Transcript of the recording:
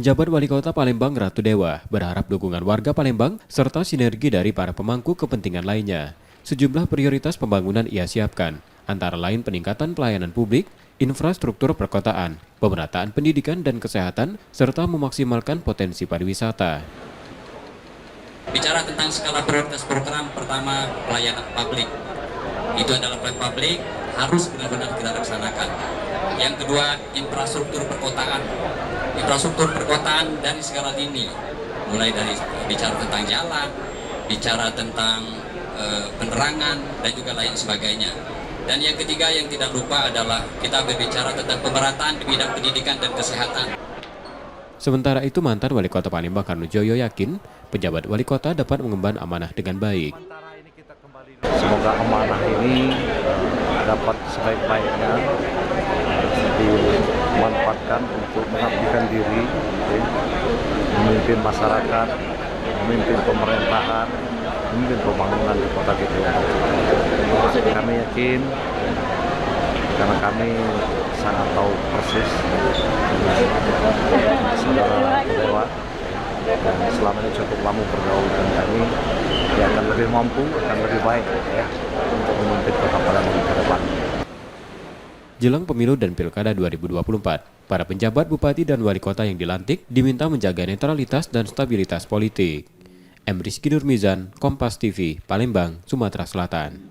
Penjabat Wali Kota Palembang Ratu Dewa berharap dukungan warga Palembang serta sinergi dari para pemangku kepentingan lainnya. Sejumlah prioritas pembangunan ia siapkan, antara lain peningkatan pelayanan publik, infrastruktur perkotaan, pemerataan pendidikan dan kesehatan, serta memaksimalkan potensi pariwisata. Bicara tentang skala prioritas program, pertama pelayanan publik. Itu adalah pelayanan publik harus benar-benar kita laksanakan. Yang kedua, infrastruktur perkotaan. Infrastruktur perkotaan dari skala dini, mulai dari bicara tentang jalan, bicara tentang penerangan, dan juga lain sebagainya. Dan yang ketiga yang tidak lupa adalah kita berbicara tentang pemerataan di bidang pendidikan dan kesehatan. Sementara itu, mantan Wali Kota Palembang Karnujoyo yakin penjabat Wali Kota dapat mengemban amanah dengan baik. Semoga amanah ini dapat sebaik-baiknya dimanfaatkan untuk mengabdikan diri, memimpin masyarakat, memimpin pemerintahan, memimpin pembangunan di kota kita. Kami yakin, karena kami sangat tahu persis saudara Dewa, dan selama ini cukup lama bergaul dengan kami, dia akan lebih mampu, akan lebih baik ya, untuk memimpin kota Palembang ke depan. Jelang pemilu dan pilkada 2024, para penjabat bupati dan wali kota yang dilantik diminta menjaga netralitas dan stabilitas politik. M. Rizky Nurmizan, Kompas TV, Palembang, Sumatera Selatan.